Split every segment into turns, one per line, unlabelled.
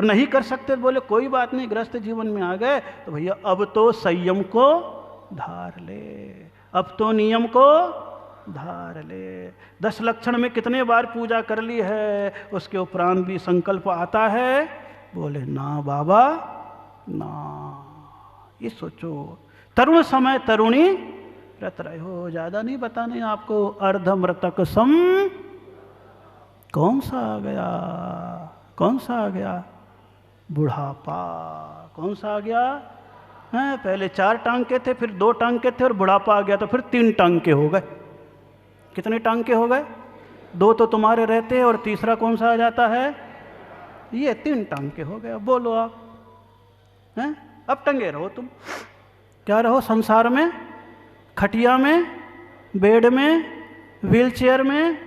नहीं कर सकते, बोले कोई बात नहीं, गृहस्थ जीवन में आ गए तो भैया अब तो संयम को धार ले, अब तो नियम को धार ले। 10 लक्षण में कितने बार पूजा कर ली है, उसके उपरांत भी संकल्प आता है, बोले ना बाबा ना। ये सोचो, तरुण समय तरुणी रत रहे हो। ज़्यादा नहीं बताने आपको। अर्धमृतक सम कौन सा आ गया, कौन सा आ गया? बुढ़ापा। कौन सा आ गया? हैं, पहले 4 टांके थे, फिर 2 टांके थे, और बुढ़ापा आ गया तो फिर 3 टांके हो गए। कितने टांके हो गए? 2 तो तुम्हारे रहते हैं और तीसरा कौन सा आ जाता है? ये 3 टांके हो गए। अब बोलो आप, हैं? अब टंगे रहो तुम। क्या रहो? संसार में, खटिया में, बेड में, व्हीलचेयर में।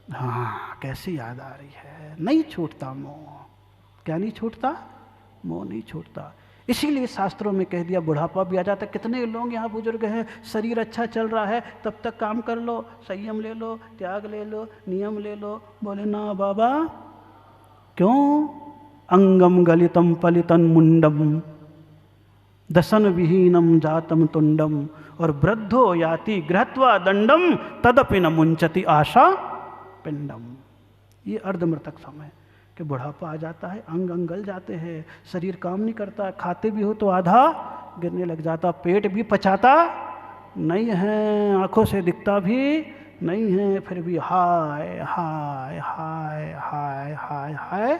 हाँ, कैसी याद आ रही है। नहीं छूटता मोह। क्या नहीं छूटता? मोह नहीं छूटता। इसीलिए शास्त्रों में कह दिया बुढ़ापा भी आ जाता है। कितने लोग यहाँ बुजुर्ग हैं, शरीर अच्छा चल रहा है, तब तक काम कर लो, संयम ले लो, त्याग ले लो, नियम ले लो। बोले ना बाबा। क्यों? अंगम गलितम पलितन मुंडम दसन विहीनम जातम तुंडम और वृद्धो याति गृहत्वा दंडम तदपि न मुंचति आशा पिंडम। ये अर्धमृतक समय कि बुढ़ापा आ जाता है, अंग अंग गल जाते हैं, शरीर काम नहीं करता, खाते भी हो तो आधा गिरने लग जाता, पेट भी पचाता नहीं है, आंखों से दिखता भी नहीं है, फिर भी हाय हाय हाय हाय हाय हाय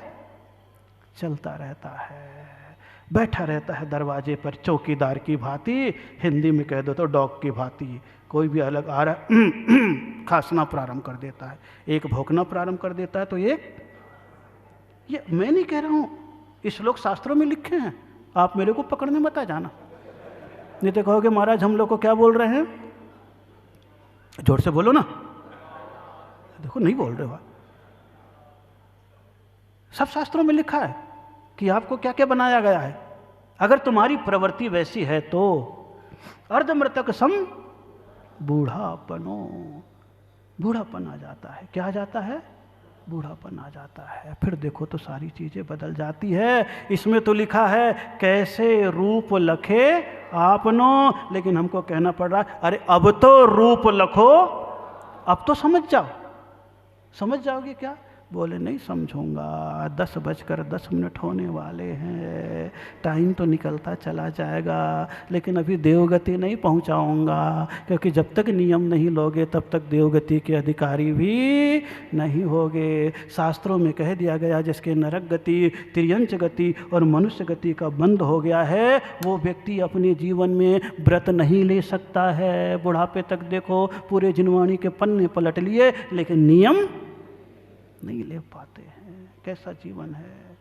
चलता रहता है। बैठा रहता है दरवाजे पर चौकीदार की भांति, हिंदी में कह दो तो डॉग की भांति। कोई भी अलग आ रहा है खांसना प्रारंभ कर देता है, एक भौंकना प्रारंभ कर देता है, तो ये मैं नहीं कह रहा हूँ, इस श्लोक शास्त्रों में लिखे हैं। आप मेरे को पकड़ने मत आ जाना, नहीं तो कहोगे महाराज हम लोग को क्या बोल रहे हैं। जोर से बोलो ना। देखो नहीं बोल रहे हो। सब शास्त्रों में लिखा है कि आपको क्या क्या बनाया गया है। अगर तुम्हारी प्रवृत्ति वैसी है तो अर्धमृतक सम बूढ़ापनो, बूढ़ापन आ जाता है। क्या आ जाता है? बूढ़ापन आ जाता है। फिर देखो तो सारी चीजें बदल जाती है। इसमें तो लिखा है कैसे रूप लखे आपनो, लेकिन हमको कहना पड़ रहा है अरे अब तो रूप लखो, अब तो समझ जाओ। समझ जाओगे क्या? बोले नहीं समझूंगा, 10:10 होने वाले हैं, टाइम तो निकलता चला जाएगा, लेकिन अभी देवगति नहीं पहुंचाऊंगा, क्योंकि जब तक नियम नहीं लोगे तब तक देवगति के अधिकारी भी नहीं होगे। शास्त्रों में कह दिया गया जिसके नरक गति, तिर्यंच गति और मनुष्य गति का बंद हो गया है, वो व्यक्ति अपने जीवन में व्रत नहीं ले सकता है। बुढ़ापे तक देखो पूरे जिनवाणी के पन्ने पलट लिए, लेकिन नियम नहीं ले पाते हैं। कैसा जीवन है।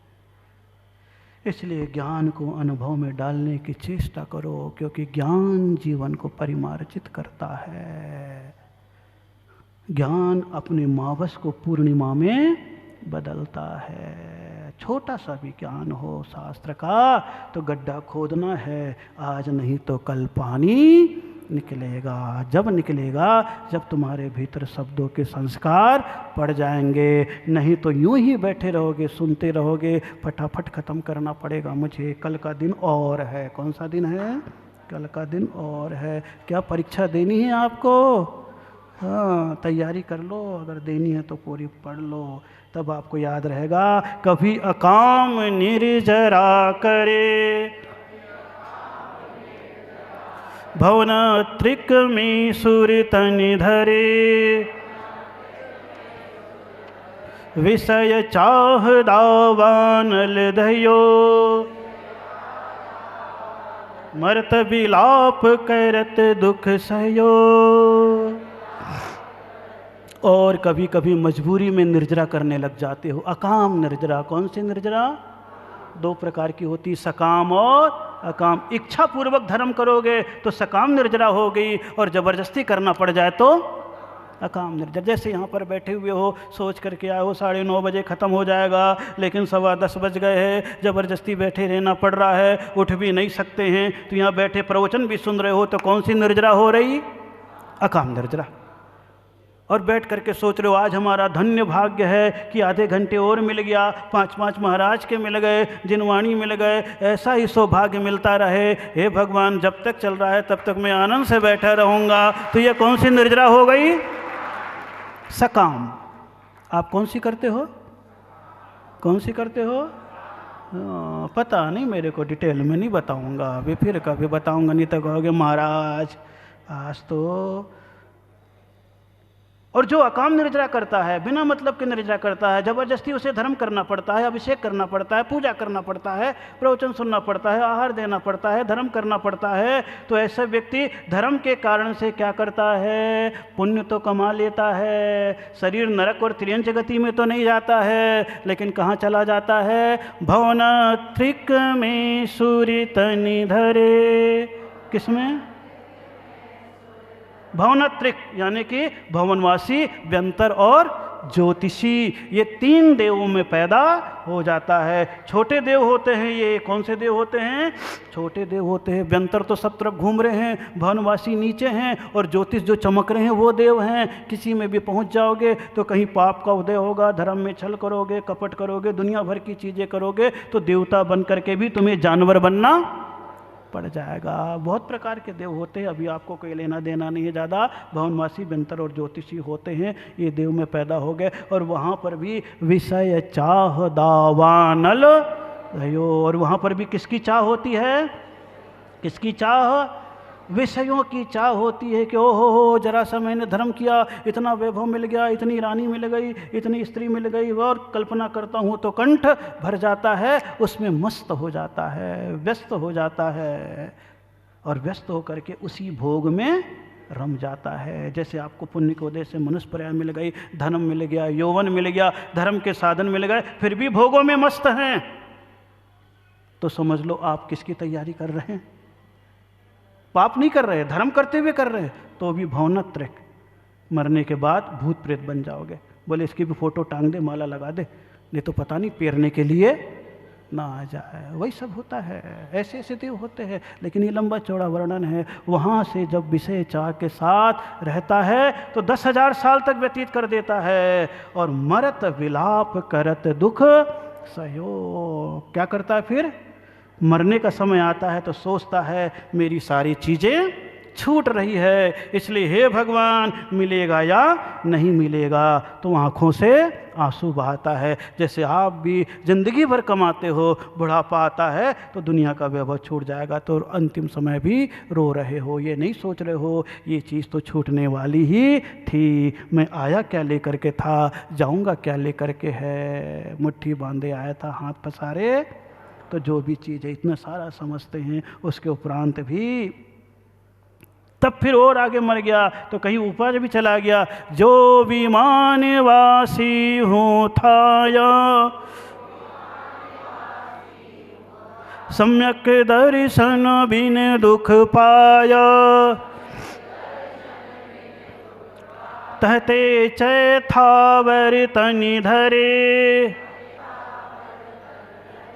इसलिए ज्ञान को अनुभव में डालने की चेष्टा करो, क्योंकि ज्ञान जीवन को परिमार्जित करता है। ज्ञान अपने मावस को पूर्णिमा में बदलता है। छोटा सा भी ज्ञान हो शास्त्र का तो गड्ढा खोदना है, आज नहीं तो कल पानी निकलेगा। जब निकलेगा जब तुम्हारे भीतर शब्दों के संस्कार पड़ जाएंगे, नहीं तो यूं ही बैठे रहोगे, सुनते रहोगे। फटाफट ख़त्म करना पड़ेगा मुझे, कल का दिन और है। कौन सा दिन है? कल का दिन और है। क्या परीक्षा देनी है आपको? हाँ, तैयारी कर लो, अगर देनी है तो पूरी पढ़ लो, तब आपको याद रहेगा। कभी अकाम निर्जरा करे भवन त्रिक में सुरतनि धरे, विषय चाह दावानल दयो, मरत विलाप करत दुख सहयो। और कभी कभी मजबूरी में निर्जरा करने लग जाते हो। अकाम निर्जरा। कौन सी निर्जरा? 2 प्रकार की होती, सकाम और अकाम। इच्छा पूर्वक धर्म करोगे तो सकाम निर्जरा हो गई, और जबरदस्ती करना पड़ जाए तो अकाम निर्जरा। जैसे यहाँ पर बैठे हुए हो, सोच करके आए हो 9:30 बजे ख़त्म हो जाएगा, लेकिन 10:15 बज गए हैं, ज़बरदस्ती बैठे रहना पड़ रहा है, उठ भी नहीं सकते हैं, तो यहाँ बैठे प्रवचन भी सुन रहे हो, तो कौन सी निर्जरा हो रही? अकाम निर्जरा। और बैठ करके सोच रहे हो आज हमारा धन्य भाग्य है कि आधे घंटे और मिल गया, 5-5 महाराज के मिल गए, जिनवाणी मिल गए, ऐसा ही सौभाग्य मिलता रहे। हे भगवान, जब तक चल रहा है तब तक मैं आनंद से बैठा रहूँगा। तो ये कौन सी निर्जरा हो गई? सकाम। आप कौन सी करते हो? कौन सी करते हो? पता नहीं, मेरे को डिटेल में नहीं बताऊंगा, अभी फिर कभी बताऊंगा, नहीं तो कहोगे महाराज आज तो। और जो अकाम निर्जरा करता है, बिना मतलब के निर्जरा करता है, जबरदस्ती उसे धर्म करना पड़ता है, अभिषेक करना पड़ता है, पूजा करना पड़ता है, प्रवचन सुनना पड़ता है, आहार देना पड़ता है, धर्म करना पड़ता है, तो ऐसा व्यक्ति धर्म के कारण से क्या करता है? पुण्य तो कमा लेता है, शरीर नरक और त्रियंच गति में तो नहीं जाता है, लेकिन कहाँ चला जाता है? भवन त्रिक में सूर्य तनि धरे। किसमें? भवनत्रिक, यानी कि भवनवासी, व्यंतर और ज्योतिषी, ये 3 देवों में पैदा हो जाता है। छोटे देव होते हैं ये। कौन से देव होते हैं? छोटे देव होते हैं। व्यंतर तो सब तरफ घूम रहे हैं, भवनवासी नीचे हैं, और ज्योतिष जो चमक रहे हैं वो देव हैं। किसी में भी पहुंच जाओगे तो कहीं पाप का उदय होगा, धर्म में छल करोगे, कपट करोगे, दुनिया भर की चीज़ें करोगे, तो देवता बन करके भी तुम्हें जानवर बनना पड़ जाएगा। बहुत प्रकार के देव होते हैं, अभी आपको कोई लेना देना नहीं है ज़्यादा। भवनवासी, व्यंतर और ज्योतिषी होते हैं, ये देव में पैदा हो गए। और वहाँ पर भी विषय चाह दावानल भयो, और वहाँ पर भी किसकी चाह होती है? किसकी चाह? विषयों की चाह होती है कि ओहो हो, जरा सा मैंने धर्म किया, इतना वैभव मिल गया, इतनी रानी मिल गई, इतनी स्त्री मिल गई, और कल्पना करता हूँ तो कंठ भर जाता है, उसमें मस्त हो जाता है, व्यस्त हो जाता है, और व्यस्त होकर के उसी भोग में रम जाता है। जैसे आपको पुण्य के उदय से मनुष्य पर्याय मिल गई, धर्म मिल गया, यौवन मिल गया, धर्म के साधन मिल गए, फिर भी भोगों में मस्त हैं, तो समझ लो आप किसकी तैयारी कर रहे हैं? पाप नहीं कर रहे, धर्म करते हुए कर रहे हैं, तो भी भवनत्रक, मरने के बाद भूत प्रेत बन जाओगे। बोले इसकी भी फोटो टांग दे, माला लगा दे, नहीं तो पता नहीं पेरने के लिए ना आ जाए। वही सब होता है, ऐसे ऐसे देव होते हैं, लेकिन ये लंबा चौड़ा वर्णन है। वहाँ से जब विषय चाह के साथ रहता है तो 10,000 साल तक व्यतीत कर देता है, और मरत विलाप करत दुख सयो। क्या करता है फिर? मरने का समय आता है तो सोचता है मेरी सारी चीज़ें छूट रही है, इसलिए हे भगवान मिलेगा या नहीं मिलेगा, तो आँखों से आंसू बहाता है। जैसे आप भी जिंदगी भर कमाते हो, बुढ़ापा आता है तो दुनिया का वैभव छूट जाएगा, तो अंतिम समय भी रो रहे हो, ये नहीं सोच रहे हो ये चीज़ तो छूटने वाली ही थी, मैं आया क्या लेकर के था, जाऊंगा क्या लेकर के है, मुट्ठी बांधे आया था हाथ पसारे। तो जो भी चीज़ है इतना सारा समझते हैं, उसके उपरांत भी तब फिर और आगे मर गया तो कहीं ऊपर भी चला गया। जो विमान वासी हूँ थाया, सम्यक दर्शन बिन दुख पाया, तहते चैथावर तनि धरे,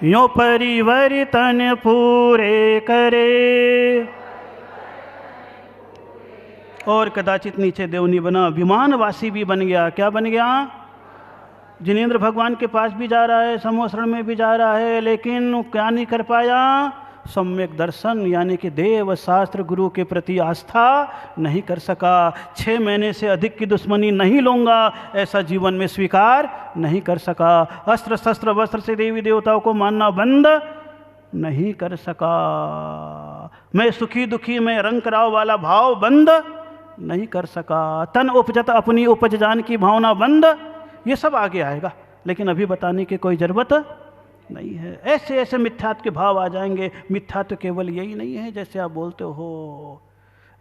यो परिवर्तन पूरे करे। और कदाचित नीचे देवनी बना, विमानवासी भी बन गया। क्या बन गया? जिनेंद्र भगवान के पास भी जा रहा है, समोसरण में भी जा रहा है, लेकिन क्या नहीं कर पाया? सम्यक दर्शन, यानी कि देव शास्त्र गुरु के प्रति आस्था नहीं कर सका। 6 महीने से अधिक की दुश्मनी नहीं लूँगा, ऐसा जीवन में स्वीकार नहीं कर सका। अस्त्र शस्त्र वस्त्र से देवी देवताओं को मानना बंद नहीं कर सका। मैं सुखी दुखी में रंग कराव वाला भाव बंद नहीं कर सका। तन उपजत अपनी उपज जान की भावना बंद, ये सब आगे आएगा, लेकिन अभी बताने की कोई ज़रूरत नहीं है। ऐसे ऐसे मिथ्यात्व के भाव आ जाएंगे। मिथ्यात्व केवल यही नहीं है जैसे आप बोलते हो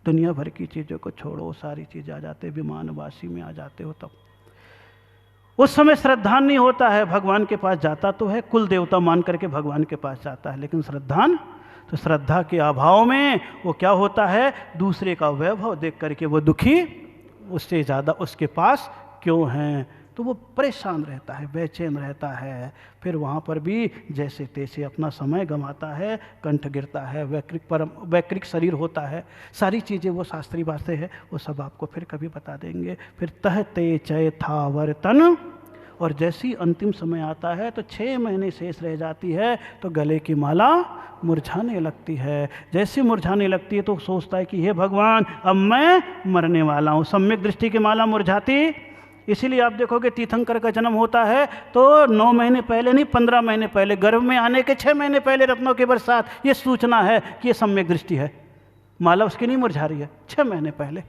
दुनिया भर की चीज़ों को छोड़ो, सारी चीज़ आ जाते, विमानवासी में आ जाते हो, तब उस समय श्रद्धा नहीं होता है। भगवान के पास जाता तो है, कुल देवता मान करके भगवान के पास जाता है, लेकिन श्रद्धान तो श्रद्धा के अभाव में वो क्या होता है, दूसरे का वैभव देख करके वो दुखी, उससे ज़्यादा उसके पास क्यों हैं। तो वो परेशान रहता है, बेचैन रहता है। फिर वहाँ पर भी जैसे तैसे अपना समय गंवाता है, कंठ गिरता है, वैकृक शरीर होता है। सारी चीज़ें वो शास्त्रीय बातें हैं, वो सब आपको फिर कभी बता देंगे। फिर तह ते चय था वर्तन, और जैसी अंतिम समय आता है तो 6 महीने शेष रह जाती है तो गले की माला मुरझाने लगती है। जैसे मुरझाने लगती है तो सोचता है कि हे भगवान, अब मैं मरने वाला हूँ। सम्यक दृष्टि की माला मुरझाती, इसीलिए आप देखोगे तीर्थंकर का जन्म होता है तो 9 महीने पहले नहीं, 15 महीने पहले, गर्भ में आने के 6 महीने पहले रत्नों की बरसात, ये सूचना है कि ये सम्यक दृष्टि है। माला उसकी नहीं मुरझा रही है, 6 महीने पहले।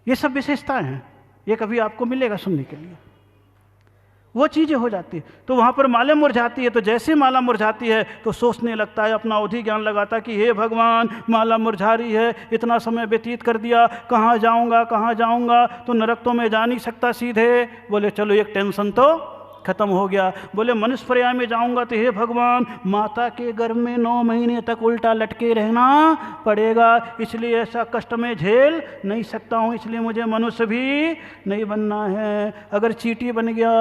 ये सब विशेषताएं हैं, ये कभी आपको मिलेगा सुनने के लिए। वो चीज़ें हो जाती है तो वहाँ पर माला मुरझाती है। तो जैसे माला मुरझाती है तो सोचने लगता है, अपना अवधि ज्ञान लगाता है कि हे भगवान, माला मुरझा रही है, इतना समय व्यतीत कर दिया, कहाँ जाऊँगा कहाँ जाऊँगा, तो नरक तो मैं जा नहीं सकता सीधे। बोले चलो एक टेंशन तो खत्म हो गया। बोले मनुष्य पर्याय में जाऊंगा तो हे भगवान, माता के गर्भ में 9 महीने तक उल्टा लटके रहना पड़ेगा, इसलिए ऐसा कष्ट में झेल नहीं सकता हूँ, इसलिए मुझे मनुष्य भी नहीं बनना है। अगर चींटी बन गया,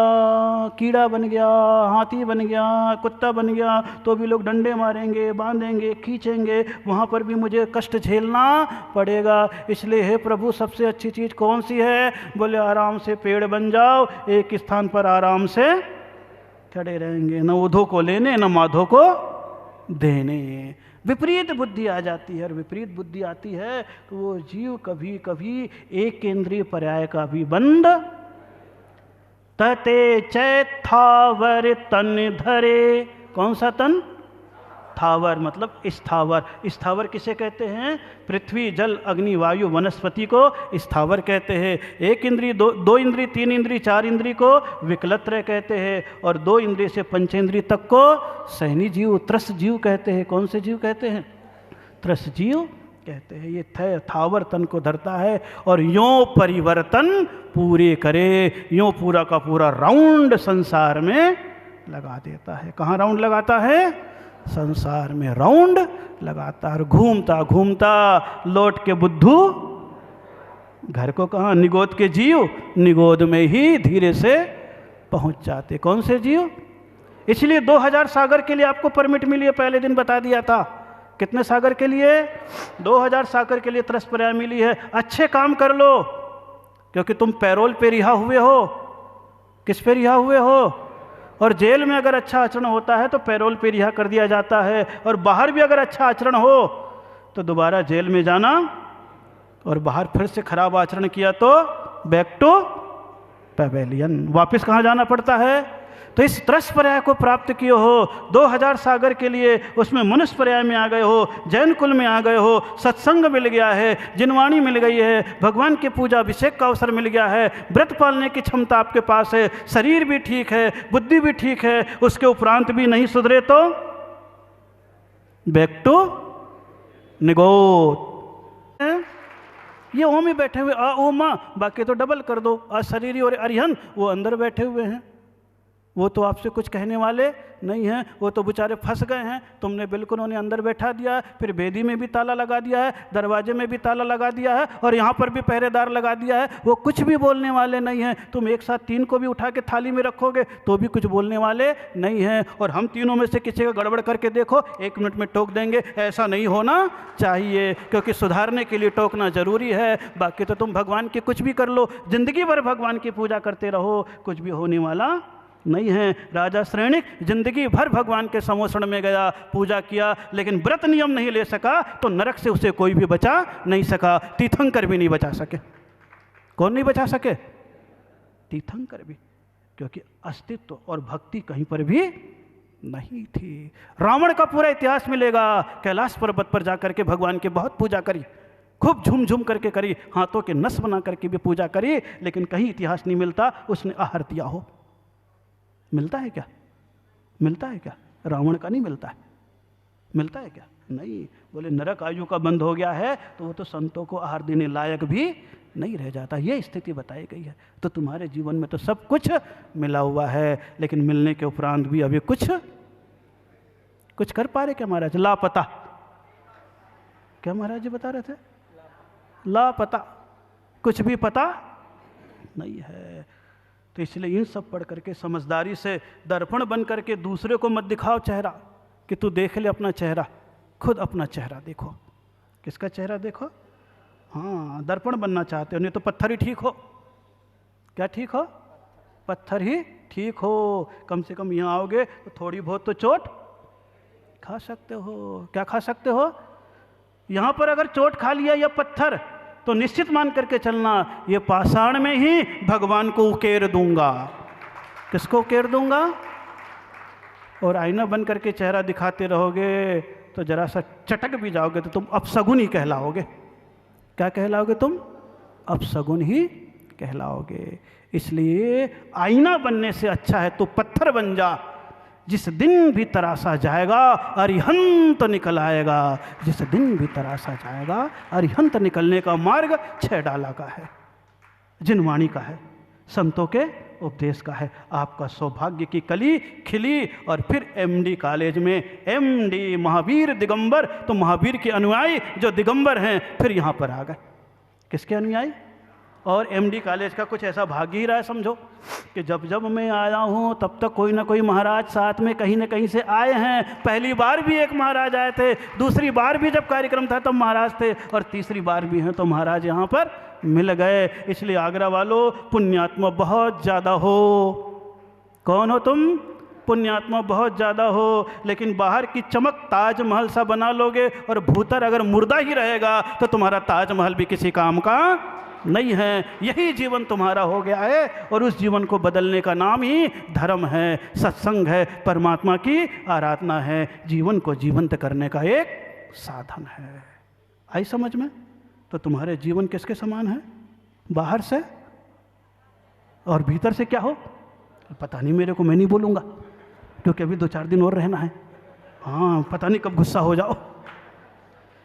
कीड़ा बन गया, हाथी बन गया, कुत्ता बन गया तो भी लोग डंडे मारेंगे, बांधेंगे, खींचेंगे, वहाँ पर भी मुझे कष्ट झेलना पड़ेगा। इसलिए हे प्रभु, सबसे अच्छी चीज़ कौन सी है? बोले आराम से पेड़ बन जाओ, एक स्थान पर आराम से खड़े रहेंगे, न उधो को लेने न माधो को देने। विपरीत बुद्धि आ जाती है, और विपरीत बुद्धि आती है तो वो जीव कभी कभी एक केंद्रीय पर्याय का भी बंद। तते चै थावर तन धरे, कौन सा तन? थावर मतलब स्थावर। स्थावर किसे कहते हैं? पृथ्वी, जल, अग्नि, वायु, वनस्पति को स्थावर कहते हैं। एक इंद्रिय, दो इंद्रिय, 3 इंद्रिय, 4 इंद्रिय को विकलत्रय कहते हैं, और 2 इंद्रिय से पंचेंद्रिय तक को सहनी जीव, त्रस जीव कहते हैं। कौन से जीव कहते हैं? त्रस जीव कहते हैं। ये थावर तन को धरता है और यों परिवर्तन पूरे करे, यों पूरा का पूरा राउंड संसार में लगा देता है। कहाँ राउंड लगाता है? संसार में राउंड लगाता है। घूमता घूमता लौट के बुद्धू घर को कहाँ? निगोद के जीव निगोद में ही धीरे से पहुंच जाते। कौन से जीव? इसलिए 2000 सागर के लिए आपको परमिट मिली है, पहले दिन बता दिया था। कितने सागर के लिए? 2000 सागर के लिए त्रस पर्याय मिली है। अच्छे काम कर लो, क्योंकि तुम पैरोल पे रिहा हुए हो। किस पे रिहा हुए हो? और जेल में अगर अच्छा आचरण होता है तो पैरोल पे रिहा कर दिया जाता है, और बाहर भी अगर अच्छा आचरण हो तो दोबारा जेल में जाना, और बाहर फिर से खराब आचरण किया तो बैक टू पैवेलियन, वापस कहाँ जाना पड़ता है? तो इस त्रस पर्याय को प्राप्त किए हो 2000 सागर के लिए, उसमें मनुष्य पर्याय में आ गए हो, जैन कुल में आ गए हो, सत्संग मिल गया है, जिनवाणी मिल गई है, भगवान की पूजा अभिषेक का अवसर मिल गया है, व्रत पालने की क्षमता आपके पास है, शरीर भी ठीक है, बुद्धि भी ठीक है, उसके उपरांत भी नहीं सुधरे तो बैक टू निगोद। ये ओम में बैठे हुए आ ओ माँ, बाकी तो डबल कर दो, अशरीरी और अरिहन वो अंदर बैठे हुए हैं, वो तो आपसे कुछ कहने वाले नहीं हैं, वो तो बेचारे फंस गए हैं। तुमने बिल्कुल उन्हें अंदर बैठा दिया, फिर बेदी में भी ताला लगा दिया है, दरवाजे में भी ताला लगा दिया है, और यहाँ पर भी पहरेदार लगा दिया है। वो कुछ भी बोलने वाले नहीं हैं। तुम एक साथ 3 को भी उठा के थाली में रखोगे तो भी कुछ बोलने वाले नहीं हैं। और हम तीनों में से किसी का गड़बड़ करके देखो, 1 मिनट में टोक देंगे। ऐसा नहीं होना चाहिए, क्योंकि सुधारने के लिए टोकना जरूरी है। बाकी तो तुम भगवान की कुछ भी कर लो, जिंदगी भर भगवान की पूजा करते रहो, कुछ भी होने वाला नहीं है। राजा श्रेणिक जिंदगी भर भगवान के समोषण में गया, पूजा किया, लेकिन व्रत नियम नहीं ले सका, तो नरक से उसे कोई भी बचा नहीं सका। तीर्थंकर भी नहीं बचा सके। कौन नहीं बचा सके? तीर्थंकर भी, क्योंकि अस्तित्व और भक्ति कहीं पर भी नहीं थी। रावण का पूरा इतिहास मिलेगा। कैलाश पर्वत पर जाकर के भगवान की बहुत पूजा करी, खूब झूम झूम करके करी, हाथों के नस बना करके भी पूजा करी, लेकिन कहीं इतिहास नहीं मिलता उसने आहार दिया हो। मिलता है क्या? मिलता है क्या? रावण का नहीं मिलता है। मिलता है क्या? नहीं। बोले नरक आयु का बंद हो गया है तो वो तो संतों को आहार देने लायक भी नहीं रह जाता। ये स्थिति बताई गई है। तो तुम्हारे जीवन में तो सब कुछ मिला हुआ है, लेकिन मिलने के उपरांत भी अभी कुछ कर पा रहे क्या महाराज? लापता। क्या महाराज जी बता रहे थे? लापता, कुछ भी पता नहीं है। तो इसलिए इन सब पढ़ करके समझदारी से दर्पण बन करके दूसरे को मत दिखाओ चेहरा कि तू देख ले अपना चेहरा, खुद अपना चेहरा देखो। किसका चेहरा देखो? हाँ, दर्पण बनना चाहते हो, नहीं तो पत्थर ही ठीक हो। क्या ठीक हो? पत्थर ही ठीक हो। कम से कम यहाँ आओगे तो थोड़ी बहुत तो चोट खा सकते हो। क्या खा सकते हो? यहाँ पर अगर चोट खा लिया या पत्थर, तो निश्चित मान करके चलना ये पाषाण में ही भगवान को उकेर दूंगा। किसको उकेर दूंगा? और आईना बन करके चेहरा दिखाते रहोगे तो जरा सा चटक भी जाओगे तो तुम अपशगुन ही कहलाओगे। क्या कहलाओगे तुम? अपशगुन ही कहलाओगे। इसलिए आईना बनने से अच्छा है तो पत्थर बन जा। जिस दिन भी तरासा जाएगा अरिहंत निकल आएगा। जिस दिन भी तरासा जाएगा अरिहंत निकलने का मार्ग 6 डाला का है, जिनवाणी का है, संतों के उपदेश का है। आपका सौभाग्य की कली खिली और फिर एमडी कॉलेज में एमडी महावीर दिगंबर, तो महावीर के अनुयायी जो दिगंबर हैं फिर यहाँ पर आ गए। किसके अनुयायी? और एमडी कॉलेज का कुछ ऐसा भाग्य ही रहा है समझो कि जब जब मैं आया हूँ तब तक कोई ना कोई महाराज साथ में कहीं ना कहीं से आए हैं। पहली बार भी एक महाराज आए थे, दूसरी बार भी जब कार्यक्रम था तब महाराज थे, और तीसरी बार भी हैं तो महाराज यहाँ पर मिल गए। इसलिए आगरा वालों पुण्यात्मा बहुत ज़्यादा हो। कौन हो तुम? पुण्यात्मा बहुत ज़्यादा हो। लेकिन बाहर की चमक ताजमहल सा बना लोगे और भूतर अगर मुर्दा ही रहेगा तो तुम्हारा ताजमहल भी किसी काम का नहीं है। यही जीवन तुम्हारा हो गया है और उस जीवन को बदलने का नाम ही धर्म है, सत्संग है, परमात्मा की आराधना है, जीवन को जीवंत करने का एक साधन है। आई समझ में? तो तुम्हारे जीवन किसके समान है? बाहर से और भीतर से क्या हो पता नहीं मेरे को, मैं नहीं बोलूँगा क्योंकि अभी 2-4 दिन और रहना है। हाँ, पता नहीं कब गुस्सा हो जाओ।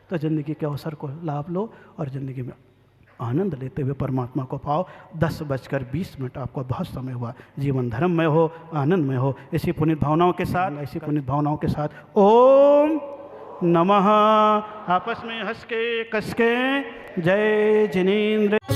तो ज़िंदगी के अवसर को लाभ लो और ज़िंदगी में आनंद लेते हुए परमात्मा को पाओ। 10:20 आपको बहुत समय हुआ। जीवन धर्म में हो, आनंद में हो। ऐसी पुनीत भावनाओं के साथ ओम नमः। आपस में हंस के कस के जय जिनेन्द्र।